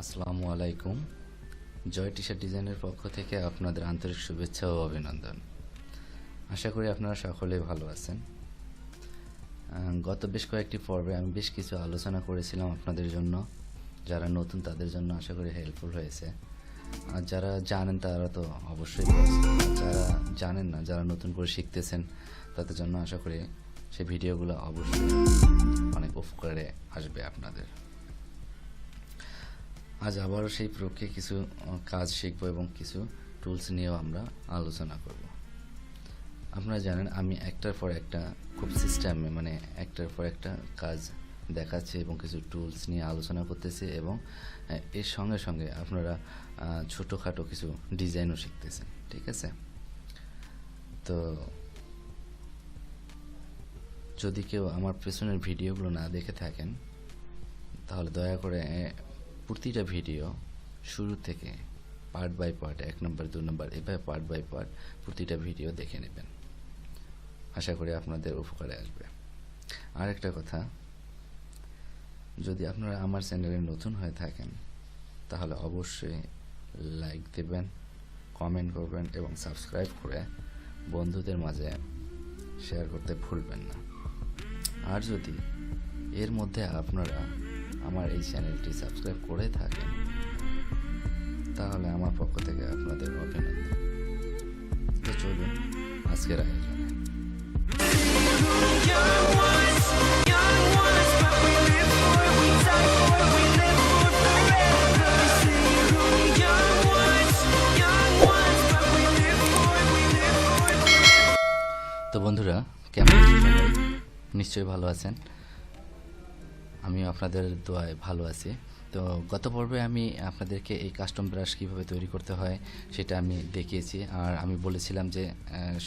আসসালামু আলাইকুম। জয় T shirt ডিজাইনের পক্ষ থেকে আপনাদের আন্তরিক শুভেচ্ছা ও অভিনন্দন। আশা করি আপনারা সকলেই ভালো আছেন। গত বেশ কয়েকটি পর্বে আমি বেশ কিছু আলোচনা করেছিলাম আপনাদের জন্য। যারা নতুন তাদের জন্য আশা করি হেল্পফুল হয়েছে। আর যারা জানেন তারা তো অবশ্যই যারা জানেন না, যারা নতুন করে শিখতেছেন তাদের জন্য আশা করি সেই ভিডিওগুলো অবশ্যই অনেক উপকারে আসবে আপনাদের। আজ আবারও সেই প্রক্রিয়া কিছু কাজ শিখব এবং কিছু টুলস নিয়েও আমরা আলোচনা করব। আপনারা জানেন আমি একটার পর একটা খুব সিস্টেমে একটার পর একটা কাজ দেখাচ্ছি এবং কিছু টুলস নিয়ে আলোচনা করতেছি এবং এর সঙ্গে সঙ্গে আপনারা ছোটোখাটো কিছু ডিজাইনও শিখতেছেন, ঠিক আছে? তো যদি কেউ আমার পেছনের ভিডিওগুলো না দেখে থাকেন তাহলে দয়া করে প্রতিটা ভিডিও শুরু থেকে পার্ট বাই পার্ট 1 নম্বর 2 নম্বর এভাবে পার্ট বাই পার্ট প্রতিটা ভিডিও দেখে নেবেন। আশা করি আপনাদের উপকারে আসবে। আর একটা কথা, যদি আপনারা আমার চ্যানেলে নতুন হয়ে থাকেন তাহলে অবশ্যই লাইক দেবেন, কমেন্ট করবেন এবং সাবস্ক্রাইব করে বন্ধুদের মাঝে শেয়ার করতে ভুলবেন না। আর যদি এর মধ্যে আপনারা আমার এই চ্যানেলটি সাবস্ক্রাইব করে থাকেন তাহলে আমার পক্ষ থেকে আপনাদের অভিনন্দন। তো চলুন আজকের আয়োজনে। তো বন্ধুরা, কেমন আছেন সবাই? নিশ্চয়ই ভালো আছেন। আমিও আপনাদের দোয়ায় ভালো আছি। তো গত পর্বে আমি আপনাদেরকে এই কাস্টম ব্রাশ কীভাবে তৈরি করতে হয় সেটা আমি দেখিয়েছি। আর আমি বলেছিলাম যে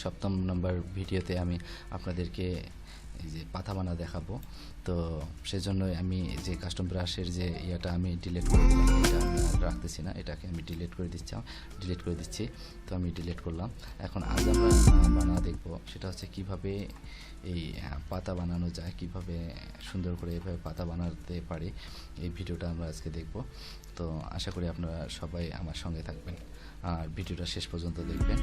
7ম নম্বর ভিডিওতে আমি আপনাদেরকে এই যে পাতা বানা দেখাবো। তো সেজন্যই আমি যে কাস্টম ব্রাশের যে ইয়েটা আমি ডিলিট করে দিলাম, এটা আমি রাখতেছি না, এটাকে আমি ডিলিট করে দিচ্ছি। তো আমি ডিলিট করলাম। এখন আজ আমরা বানা দেখব সেটা হচ্ছে কিভাবে এই পাতা বানানো যায়, কিভাবে সুন্দর করে এভাবে পাতা বানাতে পারি। এই ভিডিওটা আমরা আজকে দেখব। তো আশা করি আপনারা সবাই আমার সঙ্গে থাকবেন আর ভিডিওটা শেষ পর্যন্ত দেখবেন।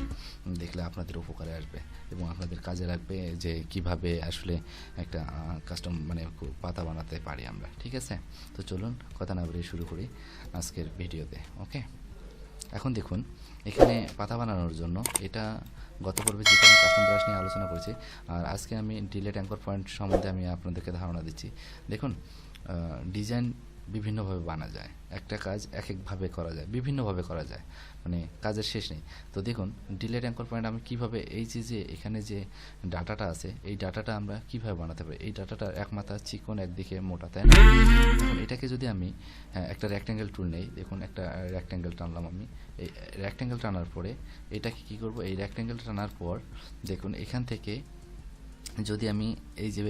দেখলে আপনাদের উপকারে আসবে এবং আপনাদের কাজে লাগবে যে কিভাবে আসলে একটা কাস্টম পাতা বানাতে পারি আমরা, ঠিক আছে? তো চলুন কথা না বলে শুরু করি আজকের ভিডিওতে। ওকে, এখন দেখুন এখানে পাতা বানানোর জন্য এটা গত পর্বে যেটা আমি কাস্টম ব্রাশ নিয়ে আলোচনা করেছি, আর আজকে আমি ডিলেট অ্যাঙ্কর পয়েন্ট সম্বন্ধে আমি আপনাদেরকে ধারণা দিচ্ছি। দেখুন, ডিজাইন বিভিন্নভাবে বানা যায়, একটা কাজ এক একভাবে করা যায়, বিভিন্নভাবে করা যায়, কাজের শেষ নেই। তো দেখুন ডিলেট অ্যাঙ্কর পয়েন্ট আমি কীভাবে এই যে এখানে যে ডাটাটা আছে এই ডাটাটা আমরা কীভাবে বানাতে পারি। এই ডাটাটা এক মাথা চিকন, একদিকে মোটা, তাই না? এখন এটাকে যদি আমি একটা রেক্ট্যাঙ্গেল টুল নেই, দেখুন একটা রেক্ট্যাঙ্গেল টানলাম আমি। এই রেক্ট্যাঙ্গেল টানার পরে এটাকে কী করব, এই রেক্ট্যাঙ্গেল টানার পর দেখুন এখান থেকে যদি আমি এই যে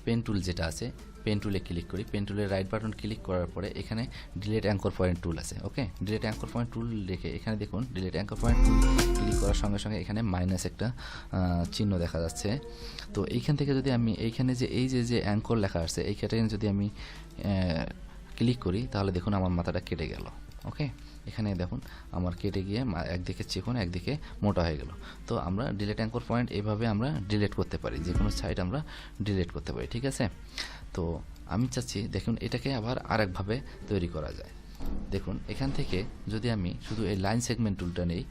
পেন টুল যেটা আছে, পেন টুলে ক্লিক করি, পেন টুলের রাইট বাটন ক্লিক করার পরে এখানে ডিলিট অ্যাঙ্কর পয়েন্ট টুল আছে। ওকে, ডিলিট অ্যাঙ্কর পয়েন্ট টুল রেখে এখানে দেখুন delete anchor point tool click করার সঙ্গে সঙ্গে এখানে মাইনাস একটা চিহ্ন দেখা যাচ্ছে। তো এইখান থেকে যদি আমি এইখানে যে এই যে অ্যাঙ্কর লেখা আছে এইখানে যদি আমি ক্লিক করি তাহলে দেখুন আমার মাথাটা কেটে গেল। ওকে, এখানে দেখুন আমার কেটে গিয়ে একদিকে চিকন একদিকে মোটা হয়ে গেল। তো আমরা ডিলিট অ্যাঙ্কর পয়েন্ট এভাবে আমরা ডিলিট করতে পারি, যে কোনো সাইড আমরা ডিলিট করতে পারি, ঠিক আছে? তো আমি চাচ্ছি দেখুন এটাকে আবার আরেকভাবে তৈরি করা যায়। দেখুন এখান থেকে যদি আমি শুধু এই লাইন সেগমেন্ট টুলটা নেই,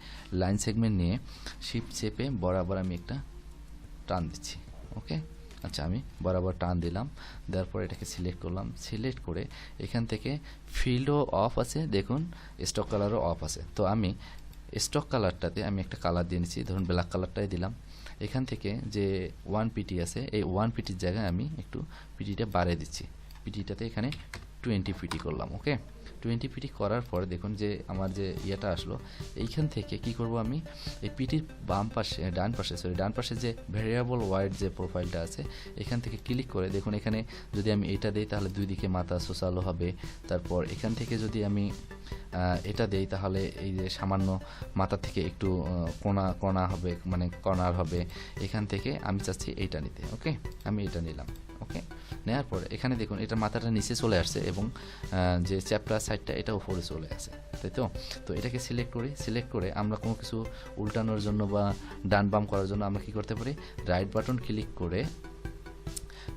লাইন সেগমেন্ট নিয়ে শিফট চেপে বরাবর আমি একটা টান দিচ্ছি। ওকে, আচ্ছা, আমি বরাবর টান দিলাম, দেওয়ার পর এটাকে সিলেক্ট করলাম। সিলেক্ট করে এখান থেকে ফিল্ডও অফ আছে, দেখুন স্টক কালারও অফ আছে। তো আমি স্টক কালারটাতে আমি একটা কালার দিয়ে নিচ্ছি, ধরুন ব্ল্যাক কালারটাই দিলাম। এখান থেকে যে 1 পিটি আছে এই 1 পিটির জায়গায় আমি একটু পিটিটা বাড়িয়ে দিচ্ছি। পিটিটাতে এখানে 20 পিটি করলাম। ওকে, 20 পিটি করার পরে দেখুন যে আমার যে ইয়েটা আসলো, এইখান থেকে কি করব, আমি এই পিটির ডান পাশে যে ভেরিয়েবল ওয়াইড যে প্রোফাইলটা আছে এখান থেকে ক্লিক করে দেখুন এখানে যদি আমি এটা দিই তাহলে দুই দিকে মাথা সোসালো হবে। তারপর এখান থেকে যদি আমি এটা দেই তাহলে এই যে সামান্য মাথা থেকে একটু কণা হবে, কর্নার হবে। এখান থেকে আমি চাচ্ছি এইটা নিতে। ওকে, আমি এটা নিলাম। ওকে, নেওয়ার পরে এখানে দেখুন এটা মাথাটা নিচে চলে আসছে এবং যে চ্যাপ্টার সাইডটা এটা উপরে চলে আসে, তাই তো। তো এটাকে সিলেক্ট করি, সিলেক্ট করে আমরা কোনো কিছু উল্টানোর জন্য বা ডান বাম করার জন্য আমরা কী করতে পারি, রাইট বাটন ক্লিক করে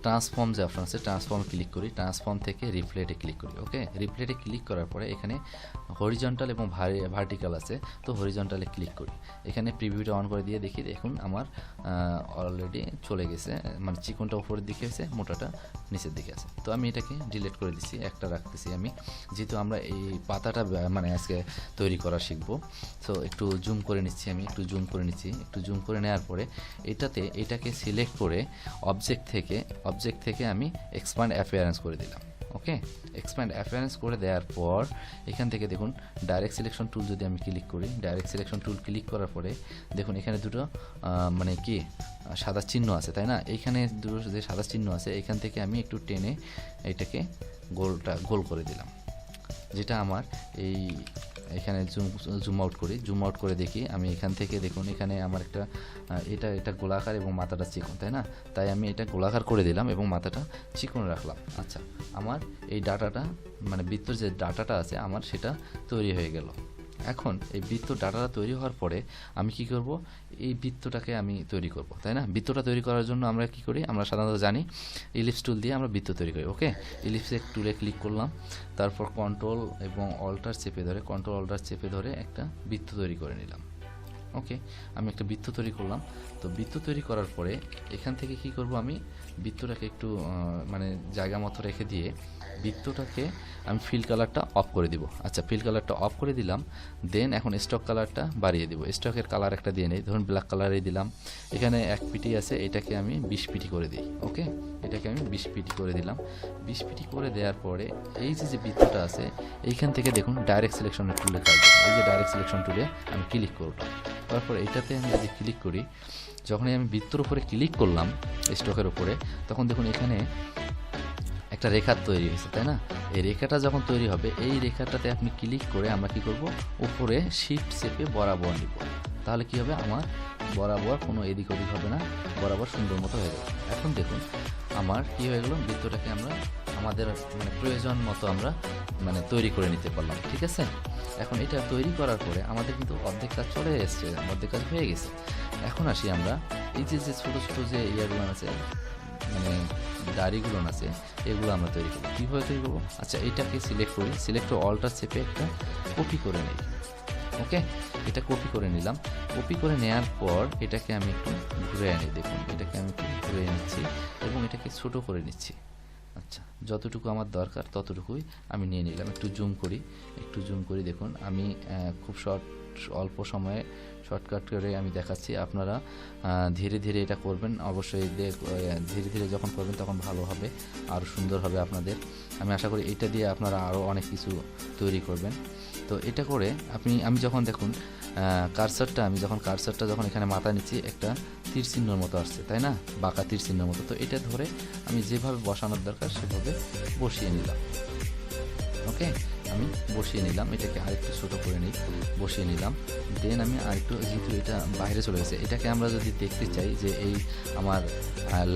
ট্রান্সফর্ম যে অপশন আছে ট্রান্সফর্ম ক্লিক করি, ট্রান্সফর্ম থেকে রিফ্লেটে ক্লিক করি। ওকে, রিফ্লেটে ক্লিক করার পরে এখানে হরিজন্টাল এবং ভার্টিক্যাল আছে, তো হরিজন্টালে ক্লিক করি। এখানে প্রিভিউটা অন করে দিয়ে দেখি, দেখুন আমার অলরেডি চলে গেছে, মানে চিকনটা উপরের দিকে আছে, মোটাটা নিচের দিকে আছে। তো আমি এটাকে ডিলিট করে দিচ্ছি, একটা রাখতেছি আমি, যেহেতু আমরা এই পাতাটা মানে আজকে তৈরি করা শিখবো। সো একটু জুম করে নিচ্ছি, আমি একটু জুম করে নিচ্ছি, একটু জুম করে নেওয়ার পরে এটাকে সিলেক্ট করে অবজেক্ট থেকে আমি এক্সপ্যান্ড অ্যাপিয়ারেন্স করে দিলাম। ওকে, এক্সপ্যান্ড অ্যাপিয়ারেন্স করে দেওয়ার পর এখান থেকে দেখুন ডাইরেক্ট সিলেকশন টুল যদি আমি ক্লিক করি, ডাইরেক্ট সিলেকশন টুল ক্লিক করার পরে দেখুন এখানে দুটো মানে কি সাদা চিহ্ন আছে, তাই না। এইখানে দুটো যে সাদা চিহ্ন আছে এখান থেকে আমি একটু টেনে এটাকে গোল করে দিলাম, যেটা আমার এখানে জুম আউট করি, জুম আউট করে দেখি আমি এখান থেকে দেখুন এখানে আমার একটা এটা গোলাকার এবং মাথাটা চিকন, তাই না। তাই আমি এটা গোলাকার করে দিলাম এবং মাথাটা চিকন রাখলাম। আচ্ছা, আমার এই ডাটাটা মানে বৃত্তর যে ডাটাটা আছে আমার সেটা তৈরি হয়ে গেল। এখন এই বৃত্ত ডাটাটা তৈরি হওয়ার পরে আমি কি করব, এই বৃত্তটাকে আমি তৈরি করব, তাই না। বৃত্তটা তৈরি করার জন্য আমরা কি করি, আমরা সাধারণত জানি ইলিপস টুল দিয়ে আমরা বৃত্ত তৈরি করি। ওকে, ইলিপস টুলে ক্লিক করলাম, তারপর কন্ট্রোল এবং অল্টার চেপে ধরে একটা বৃত্ত তৈরি করে নিলাম। ওকে, আমি একটা বৃত্ত তৈরি করলাম। তো বৃত্ত তৈরি করার পরে এখান থেকে কি করব, আমি বৃত্তটাকে একটু মানে জায়গা মতো রেখে দিয়ে বৃত্তটাকে আমি ফিল কালারটা অফ করে দিব। আচ্ছা, ফিল কালারটা অফ করে দিলাম, দেন এখন স্টক কালারটা বাড়িয়ে দিব। স্টকের কালার একটা দিয়ে নেই, ধরুন ব্ল্যাক কালারে দিলাম। এখানে 1 পিটি আছে, এটাকে আমি 20 পিটি করে দিই। ওকে, এটাকে আমি 20 পিটি করে দিলাম। 20 পিটি করে দেওয়ার পরে এই যে বৃত্তটা আছে এইখান থেকে দেখুন ডাইরেক্ট সিলেকশনের টুলে কাজ, এই যে ডাইরেক্ট সিলেকশন টুলে আমি ক্লিক করলাম। তারপর এইটাতে আমি যদি ক্লিক করি, যখনই আমি বৃত্তর উপরে ক্লিক করলাম স্টকের উপরে, তখন দেখুন এখানে একটা রেখা তৈরি হয়েছে, তাই না। এই রেখাটা যখন তৈরি হবে এই রেখাটাতে আপনি ক্লিক করে আমরা কি করব, উপরে শিফট চেপে বরাবর নিব, তাহলে কি হবে, আমার বরাবর কোনো এদিক ওদিক হবে না, বরাবর সুন্দর মতো হয়ে যাবে। এখন দেখুন আমার কি হয়ে গেল, বৃত্তটাকে আমরা আমাদের মানে প্রয়োজন মতো আমরা মানে তৈরি করে নিতে পারলাম, ঠিক আছে। এখন এটা তৈরি করার পরে আমাদের কিন্তু অর্ধেক কাজ চলে এসছে, অর্ধেক কাজ হয়ে গেছে। এখন আসি আমরা এই যে ছোটো ছোটো যে ইয়ারগুলো আছে মানে দাড়িগুলো আছে এগুলো আমরা তৈরি করবো। কীভাবে তৈরি করবো, আচ্ছা এটাকে সিলেক্ট করি, সিলেক্ট করে অল্টার চেপে একটা কপি করে নিই। ওকে, এটা কপি করে নিলাম। কপি করে নেওয়ার পর এটাকে আমি একটু ঘুরে আনি, দেখুন এটাকে আমি একটু ঘুরে নিচ্ছি এবং এটাকে ছোটো করে নিচ্ছি। আচ্ছা, যতটুকু আমার দরকার ততটুকুই আমি নিয়ে নিলাম। একটু জুম করি, দেখুন আমি খুব অল্প সময়ে শর্টকাট করে আমি দেখাচ্ছি। আপনারা ধীরে ধীরে এটা করবেন, অবশ্যই ধীরে ধীরে যখন করবেন তখন ভালো হবে, আরও সুন্দর হবে আপনাদের। আমি আশা করি এটা দিয়ে আপনারা আরও অনেক কিছু তৈরি করবেন। তো এটা করে আমি যখন দেখুন কার্সারটা যখন এখানে মাথা নিচ্ছি একটা তীর চিহ্নর মতো আসছে, তাই না, বাঁকা তীর চিহ্নের মতো। তো এটা ধরে আমি যেভাবে বসানোর দরকার সেভাবে বসিয়ে নিলাম। ওকে, আমি বসিয়ে নিলাম, এটাকে আরেকটু ছোটো করে বসিয়ে নিলাম। দেন আমি আরেকটু, যেহেতু এটা বাইরে চলে গেছে, এটাকে আমরা যদি দেখতে চাই যে এই আমার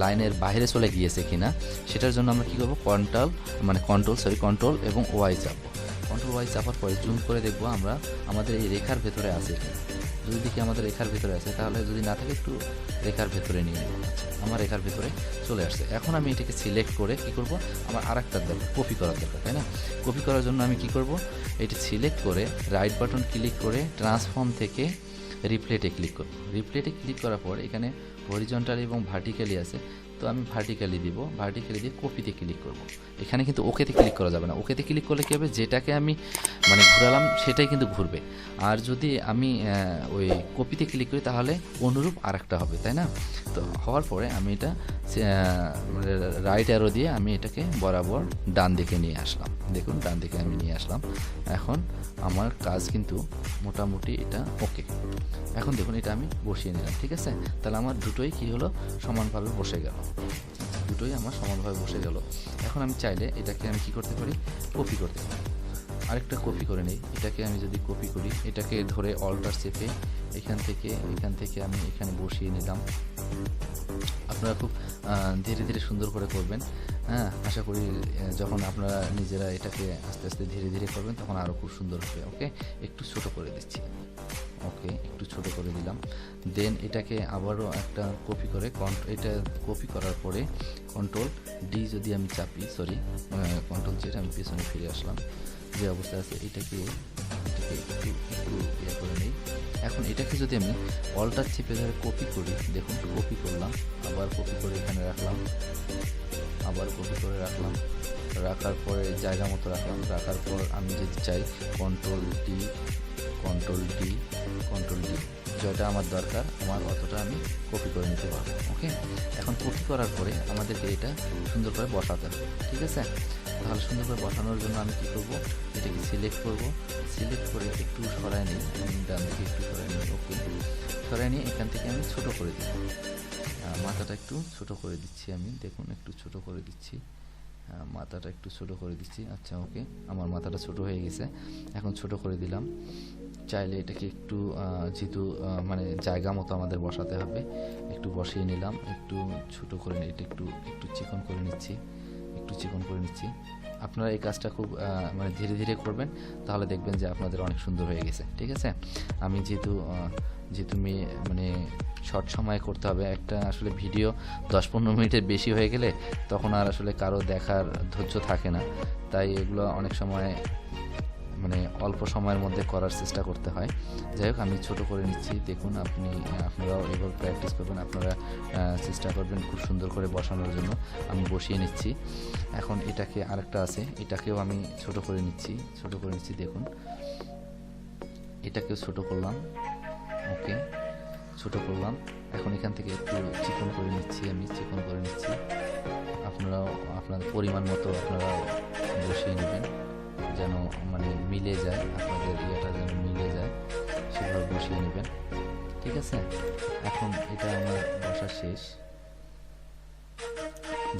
লাইনের বাইরে চলে গিয়েছে কিনা, সেটার জন্য আমরা কী করবো, কন্ট্রোল এবং ওয়াই চাপবো। কন্ট্রোল ওয়াই চাপার পরে জুম করে দেখবো আমরা আমাদের এই রেখার ভেতরে আছে কিনা। যদি দেখি আমাদের রেখার ভেতরে আছে, তাহলে যদি না থাকে একটু রেখার ভেতরে নিয়ে নেব। আমার রেখার ভেতরে চলে আসছে। এখন আমি এটাকে সিলেক্ট করে কি করব, আমার আরেকটার দরকার, কপি করার দরকার, তাই না। কপি করার জন্য আমি কি করব, এটা সিলেক্ট করে রাইট বাটন ক্লিক করে ট্রান্সফর্ম থেকে রিফ্লেটে ক্লিক করব। রিফ্লেটে ক্লিক করার পর এখানে হরিজন্টালি এবং ভার্টিক্যালি আছে, তো আমি ভার্টিক্যালি দিব, ভার্টিক্যালি দিয়ে কপিতে ক্লিক করব। এখানে কিন্তু ওকেতে ক্লিক করা যাবে না, ওকেতে ক্লিক করলে কী হবে, যেটাকে আমি মানে ঘোরালাম সেটাই কিন্তু ঘুরবে। আর যদি আমি ওই কপিতে ক্লিক করি তাহলে অনুরূপ আরেকটা হবে, তাই না। তো হওয়ার পরে আমি এটা রাইট অ্যারো দিয়ে আমি এটাকে বরাবর ডান দিকে নিয়ে আসলাম। দেখুন ডান দিকে আমি নিয়ে আসলাম। এখন আমার কাজ কিন্তু মোটামুটি এটা ওকে। এখন দেখুন এটা আমি বসিয়ে নিলাম, ঠিক আছে। তাহলে আমার দুটোই কি হলো, সমানভাবে বসে গেল, দুটোই আমার সমানভাবে বসে গেল। এখন আমি চাইলে এটাকে আমি কি করতে পারি, কপি করতে পারি। আরেকটা কপি করে নিই, এটাকে আমি যদি কপি করি, এটাকে ধরে অল্টার চেপে এখান থেকে আমি এখানে বসিয়ে নিলাম। আপনারা খুব ধীরে ধীরে সুন্দর করে করবেন। হ্যাঁ, আশা করি যখন আপনারা নিজেরা এটাকে আস্তে আস্তে ধীরে ধীরে করবেন তখন আরও খুব সুন্দর হবে। ওকে, একটু ছোট করে দিচ্ছি। ওকে, একটু ছোট করে দিলাম। দেন এটাকে আবারও একটা কপি করে এটা কপি করার পরে কন্ট্রোল ডি যদি আমি চাপি, সরি কন্ট্রোল জেড, আমি পেছনে ফিরে আসলাম যে অবস্থা আছে, এটাকে একটু ইয়ে করে নিই। এখন এটাকে যদি আমি অল্টার চেপে ধরে কপি করি, দেখুন কপি করলাম, আবার কপি করে এখানে রাখলাম, আবার কপি করে রাখলাম, রাখার পরে জায়গা মতো রাখলাম। রাখার পর আমি যদি চাই control D, control D, control D, যেটা আমার দরকার আমার অতটা আমি কপি করে নিতে পারবো। ওকে, এখন কপি করার পরে আমাদেরকে এটা সুন্দর করে বসাতে হবে। ঠিক আছে, তাহলে সুন্দর করে বসানোর জন্য আমি কী করবো, এটাকে সিলেক্ট করব, সিলেক্ট করে একটু সরাই নিই, ডান দিকে একটু সরাই নিই। ওকে, সরাই নিয়ে এখান থেকে আমি ছোট করে দিই, মাথাটা একটু ছোট করে দিচ্ছি আমি, দেখুন একটু ছোট করে দিচ্ছি, মাথাটা একটু ছোট করে দিচ্ছি। আচ্ছা, ওকে, আমার মাথাটা ছোট হয়ে গেছে, এখন ছোট করে দিলাম। চাইলে এটাকে একটু যেহেতু মানে জায়গা মতো আমাদের বসাতে হবে, একটু বসিয়ে নিলাম, একটু ছোট করে এটা একটু একটু চিকন করে নিচ্ছি, একটু চিকন করে নিচ্ছি। আপনারা এই কাজটা খুব মানে ধীরে ধীরে করবেন, তাহলে দেখবেন যে আপনাদের অনেক সুন্দর হয়ে গেছে। ঠিক আছে, আমি যেহেতু মানে শর্ট সময়ে করতে হবে, একটা আসলে ভিডিও 10-15 মিনিটের বেশি হয়ে গেলে তখন আর আসলে কারো দেখার ধৈর্য থাকে না, তাই এগুলো অনেক সময় মানে অল্প সময়ের মধ্যে করার চেষ্টা করতে হয়। যাই হোক, আমি ছোট করে নিচ্ছি, দেখুন আপনারাও এভাবে প্র্যাকটিস করবেন, আপনারা চেষ্টা করবেন খুব সুন্দর করে বসানোর জন্য। আমি বসিয়ে নিচ্ছি। এখন এটাকে আরেকটা আছে, এটাকেও আমি ছোট করে নিচ্ছি, ছোট করে নিচ্ছি, দেখুন এটাকেও ছোট করলাম। ওকে, ছোট করলাম। এখন এখান থেকে একটু চিকন করে নিচ্ছি, আমি চিকন করে নিচ্ছি। আপনারাও আপনাদের পরিমাণ মতো আপনারা বসিয়ে নেবেন, যেন মানে মিলে যায়, আপনাদের ইয়েটা যেন মিলে যায় সেভাবে বসিয়ে নেবেন। ঠিক আছে, এখন এটা আমার বসা শেষ।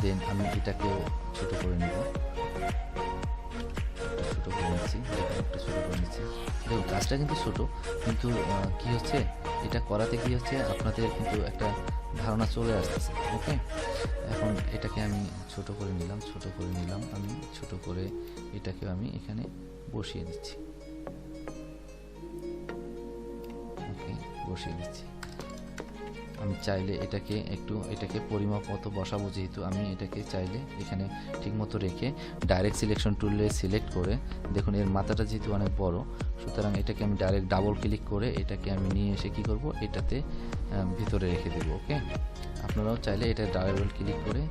দেন আমি এটাকেও ছোট করে নেব, ছোট করে নিচ্ছি, একটু ছোট করে নিচ্ছি। দেখুন কাজটা কিন্তু ছোট, কিন্তু কি হচ্ছে, এটা করাতে কি হচ্ছে আপনাদের কিন্তু একটা ধারণা চলে আসতেছে। ওকে, এখন এটাকে আমি ছোট করে নিলাম, ছোট করে নিলাম, আমি ছোট করে এটাকে আমি এখানে বসিয়ে দিচ্ছি। ওকে, বসিয়ে দিচ্ছি। আমি চাইলে এটাকে পরিমাপ মতো বসাবো, যেহেতু আমি এটাকে চাইলে এখানে ঠিকমতো রেখে ডাইরেক্ট সিলেকশন টুলে সিলেক্ট করে, দেখুন এর মাথাটা যেহেতু অনেক বড়, সুতরাং এটাকে আমি ডাইরেক্ট ডাবল ক্লিক করে এটাকে আমি নিয়ে এসে কী করব, এটাতে ভিতরে রেখে দেব। ওকে, আপনারাও চাইলে এটা ডাবল ক্লিক করে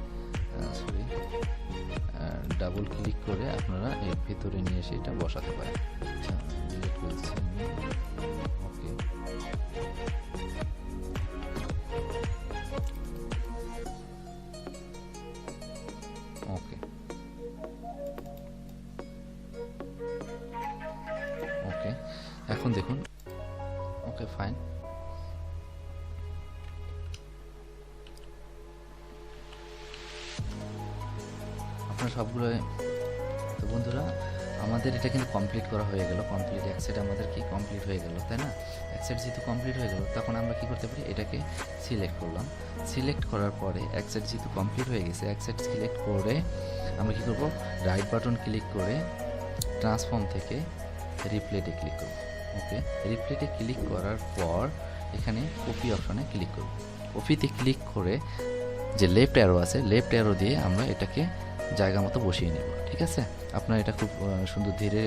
ডাবল ক্লিক করে আপনারা এর ভিতরে নিয়ে এসে এটা বসাতে পারেন। আচ্ছা, ডিলিট করছি। ওকে, ওকে, ওকে, এখন দেখুন। ওকে, ফাইন। আপনার সবগুলো তো বন্ধুরা, আমাদের এটা কিন্তু কমপ্লিট করা হয়ে গেল, কমপ্লিট এক সেট আমাদের কি কমপ্লিট হয়ে গেল, তাই না? এক সেট যেহেতু কমপ্লিট হয়ে গেল, তখন আমরা কি করতে পারি, এটাকে সিলেক্ট করলাম। সিলেক্ট করার পরে এক সেট যেহেতু কমপ্লিট হয়ে গেছে, এক সেট সিলেক্ট করে আমরা কি করব, রাইট বাটন ক্লিক করে ট্রান্সফর্ম থেকে রিপ্লেটে ক্লিক করব। ওকে, রিপ্লেটে ক্লিক করার পর এখানে কপি অপশনে ক্লিক করব। কপিতে ক্লিক করে যে লেফট অ্যারো আছে, লেফট অ্যারো দিয়ে আমরা এটাকে জায়গা মতো বসিয়ে নেব। ঠিক আছে, আপনারা এটা খুব সুন্দর ধীরে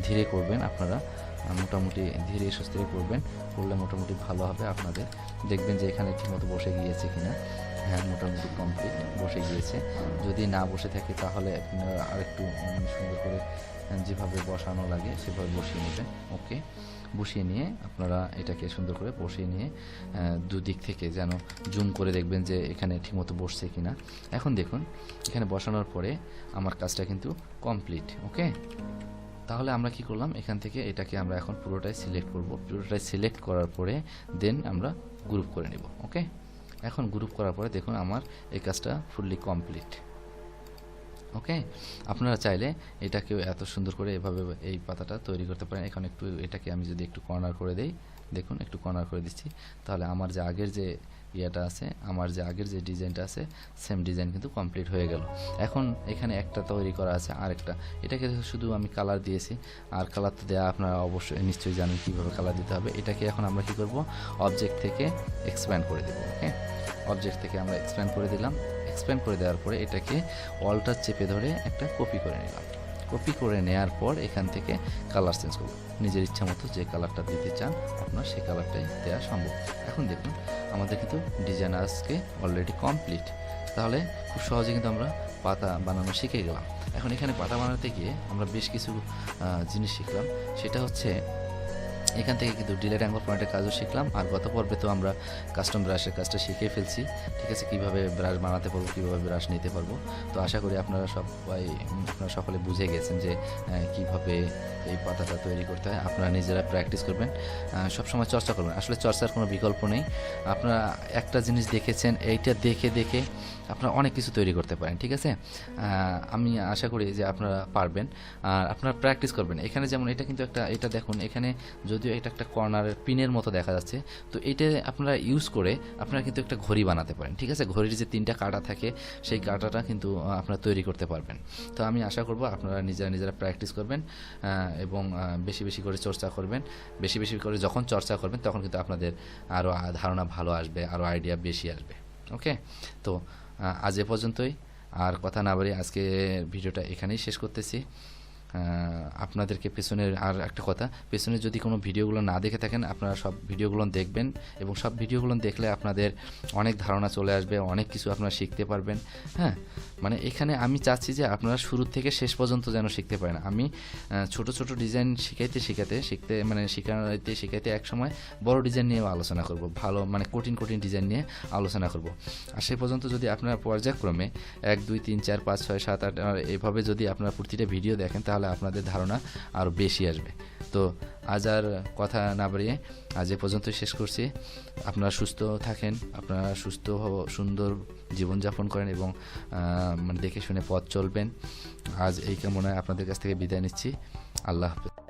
ধীরে করবেন, আপনারা মোটামুটি ধীরে সুস্থে করবেন, করলে মোটামুটি ভালো হবে। আপনাদের দেখবেন যে এখানে ঠিকমতো বসে গিয়েছে কিনা। হ্যাঁ, মোটামুটি কমপ্লিট বসে গিয়েছে। যদি না বসে থাকে তাহলে আপনারা আরেকটু সুন্দর করে যেভাবে বসানো লাগে সেভাবে বসিয়ে নেবেন। ওকে, বসিয়ে নিয়ে আপনারা এটাকে সুন্দর করে বসিয়ে নিয়ে দুদিক থেকে যেন জুম করে দেখবেন যে এখানে ঠিকমতো বসছে কিনা। এখন দেখুন এখানে বসানোর পরে আমার কাজটা কিন্তু কমপ্লিট। ওকে, তাহলে আমরা কি করলাম, এখান থেকে এটাকে আমরা এখন পুরোটাই সিলেক্ট করব। পুরোটাই সিলেক্ট করার পরে দেন আমরা গ্রুপ করে নেব। ওকে, এখন গ্রুপ করার পরে দেখুন আমার এই কাজটা ফুললি কমপ্লিট। ওকে, আপনারা চাইলে এটাকেও এত সুন্দর করে এভাবে এই পাতাটা তৈরি করতে পারেন। এখন একটু এটাকে আমি যদি একটু কর্নার করে দেই, দেখুন একটু কর্নার করে দিচ্ছি, তাহলে আমার যে আগের যে ইয়েটা আছে, আমার যে আগের যে ডিজাইনটা আছে সেম ডিজাইন কিন্তু কমপ্লিট হয়ে গেল। এখন এখানে একটা তৈরি করা আছে আরেকটা, এটাকে শুধু আমি কালার দিয়েছি, আর কালার তো দেওয়া আপনারা অবশ্যই নিশ্চয়ই জানেন কীভাবে কালার দিতে হবে। এটাকে এখন আমরা কী করব, অবজেক্ট থেকে এক্সপ্যান্ড করে দেবো। ওকে, অবজেক্ট থেকে আমরা এক্সপ্যান্ড করে দিলাম। এক্সপ্যান্ড করে দেওয়ার পরে এটাকে অল্টার চেপে ধরে একটা কপি করে নিলাম। কপি করে নেওয়ার পর এখান থেকে কালার চেঞ্জ করব, নিজের ইচ্ছা মতো যে কালারটা দিতে চান আপনার সেই কালারটাই দেওয়া সম্ভব। এখন দেখুন আমাদের কিন্তু ডিজাইন আজকে অলরেডি কমপ্লিট। তাহলে খুব সহজে কিন্তু আমরা পাতা বানানো শিখে গেলাম। এখন এখানে পাতা বানাতে গিয়ে আমরা বেশ কিছু জিনিস শিখলাম, সেটা হচ্ছে এখান থেকে কিন্তু ডিলেট অ্যাঙ্গল পয়েন্টের কাজও শিখলাম। আর গত পর্বে তো আমরা কাস্টম ব্রাশের কাজটা শিখে ফেলছি, ঠিক আছে, কীভাবে ব্রাশ বানাতে পারবো, কীভাবে ব্রাশ নিতে পারবো। তো আশা করি আপনারা সকলে বুঝে গেছেন যে কীভাবে এই পাতাটা তৈরি করতে হয়। আপনারা নিজেরা প্র্যাকটিস করবেন, সবসময় চর্চা করবেন। আসলে চর্চার কোনো বিকল্প নেই। আপনারা একটা জিনিস দেখেছেন, এইটা দেখে দেখে আপনারা অনেক কিছু তৈরি করতে পারেন, ঠিক আছে। আমি আশা করি যে আপনারা পারবেন, আর আপনারা প্র্যাকটিস করবেন। এখানে যেমন এটা কিন্তু এটা দেখুন, এখানে যদিও এটা একটা কর্নারের পিনের মতো দেখা যাচ্ছে, তো এটা আপনারা ইউজ করে আপনারা কিন্তু একটা ঘড়ি বানাতে পারেন, ঠিক আছে। ঘড়ির যে 3টা কাঁটা থাকে সেই কাঁটাটা কিন্তু আপনারা তৈরি করতে পারবেন। তো আমি আশা করব আপনারা নিজেরা প্র্যাকটিস করবেন এবং বেশি বেশি করে চর্চা করবেন। বেশি বেশি করে যখন চর্চা করবেন তখন কিন্তু আপনাদের আরও ধারণা ভালো আসবে, আরও আইডিয়া বেশি আসবে। ওকে, তো আজ এ পর্যন্তই। আর কথা না বাড়িয়ে আজকে ভিডিওটা এখানেই শেষ করতেছি। আপনাদেরকে পেছনের আর একটা কথা, পেছনে যদি কোনো ভিডিওগুলো না দেখে থাকেন আপনারা সব ভিডিওগুলো দেখবেন, এবং সব ভিডিওগুলো দেখলে আপনাদের অনেক ধারণা চলে আসবে, অনেক কিছু আপনারা শিখতে পারবেন। হ্যাঁ, মানে এখানে আমি চাচ্ছি যে আপনারা শুরু থেকে শেষ পর্যন্ত যেন শিখতে পারেন। আমি ছোট ছোট ডিজাইন শিখাইতে এক সময় বড় ডিজাইন নিয়েও আলোচনা করব, ভালো মানে কঠিন ডিজাইন নিয়ে আলোচনা করব। আর সে পর্যন্ত যদি আপনারা পর্যায়ক্রমে 1 2 3 4 5 6 7 8 এভাবে যদি আপনারা প্রতিটা ভিডিও দেখেন তাহলে আপনাদের ধারণা আরও বেশি আসবে। তো আজ আর কথা না বাড়িয়ে আজ এ পর্যন্তই শেষ করছি। আপনারা সুস্থ থাকেন, আপনারা সুস্থ সুন্দর জীবনযাপন করেন এবং মানে দেখে শুনে পথ চলবেন। আজ এই কামনায় আপনাদের কাছ থেকে বিদায় নিচ্ছি। আল্লাহ হাফেজ।